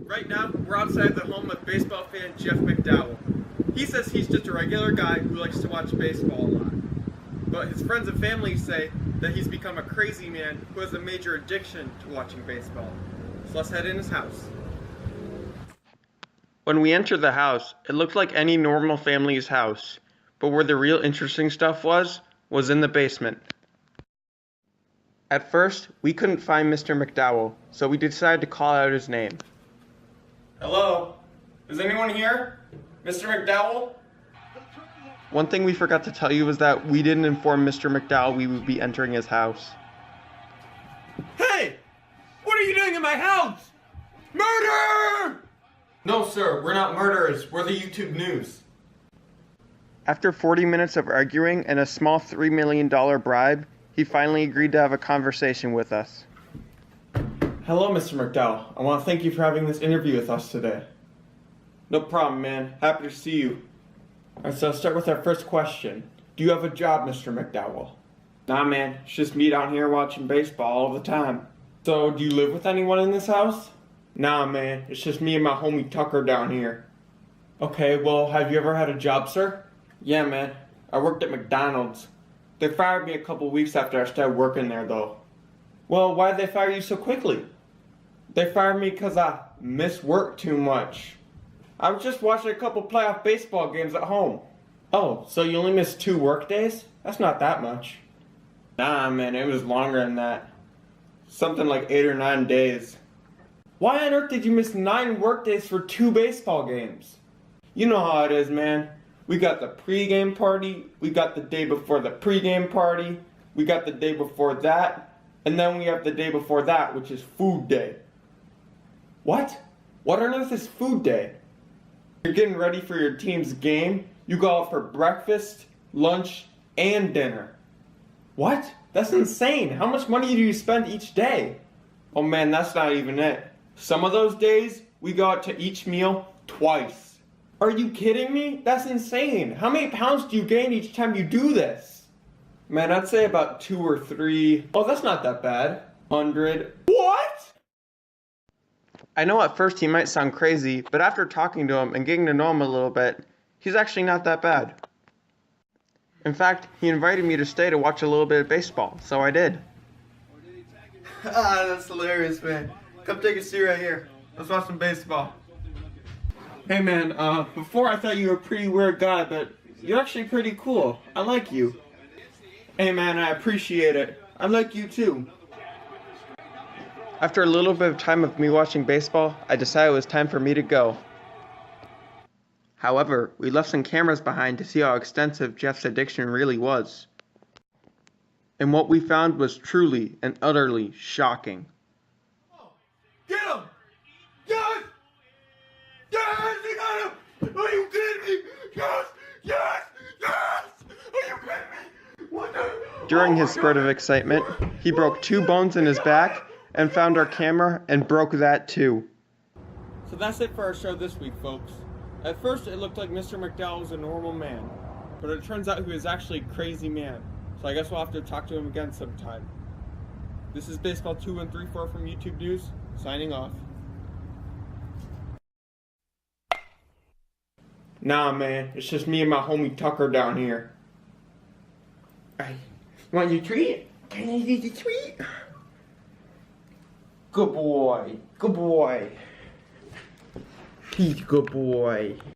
Right now, we're outside the home of baseball fan Jeff McDowell. He says he's just a regular guy who likes to watch baseball a lot. But his friends and family say that he's become a crazy man who has a major addiction to watching baseball. So let's head in his house. When we entered the house, it looked like any normal family's house, but where the real interesting stuff was in the basement. At first, we couldn't find Mr. McDowell, so we decided to call out his name. Hello? Is anyone here? Mr. McDowell? One thing we forgot to tell you was that we didn't inform Mr. McDowell we would be entering his house. Hey! What are you doing in my house? Murder! No, sir, we're not murderers. We're the YouTube news. After 40 minutes of arguing and a small $3 million bribe, he finally agreed to have a conversation with us. Hello, Mr. McDowell. I want to thank you for having this interview with us today. No problem, man. Happy to see you. Alright, so let's start with our first question. Do you have a job, Mr. McDowell? Nah, man. It's just me down here watching baseball all the time. So, do you live with anyone in this house? Nah, man. It's just me and my homie Tucker down here. Okay, well, have you ever had a job, sir? Yeah, man. I worked at McDonald's. They fired me a couple weeks after I started working there, though. Well, why did they fire you so quickly? They fired me because I miss work too much. I was just watching a couple playoff baseball games at home. Oh, so you only missed 2 work days? That's not that much. Nah, man, it was longer than that. Something like 8 or 9 days. Why on earth did you miss 9 work days for 2 baseball games? You know how it is, man. We got the pregame party, we got the day before the pregame party, we got the day before that, and then we have the day before that, which is food day. What? What on earth is food day? You're getting ready for your team's game, you go out for breakfast, lunch, and dinner. What? That's insane. How much money do you spend each day? Oh man, that's not even it. Some of those days, we go out to each meal twice. Are you kidding me? That's insane. How many pounds do you gain each time you do this? Man, I'd say about 2 or 3. Oh, that's not that bad. 100. What? I know at first he might sound crazy, but after talking to him and getting to know him a little bit, he's actually not that bad. In fact, he invited me to stay to watch a little bit of baseball, so I did. That's hilarious, man. Come take a seat right here. Let's watch some baseball. Hey man, before I thought you were a pretty weird guy, but you're actually pretty cool. I like you. Hey man, I appreciate it. I like you too. After a little bit of time of me watching baseball, I decided it was time for me to go. However, we left some cameras behind to see how extensive Jeff's addiction really was. And what we found was truly and utterly shocking. Get him! Yes! Yes! They got him! Are you kidding me? Yes! Yes! Yes! Are you kidding me? What the? During his spurt of excitement, he broke 2 bones in his back and found our camera and broke that too. So that's it for our show this week, folks. At first, it looked like Mr. McDowell was a normal man, but it turns out he was actually a crazy man. So I guess we'll have to talk to him again sometime. This is Baseball 2134 from YouTube News, signing off. Nah, man, it's just me and my homie Tucker down here. Hey, want your treat? Can I get your treat? Good boy, good boy. He's a good boy.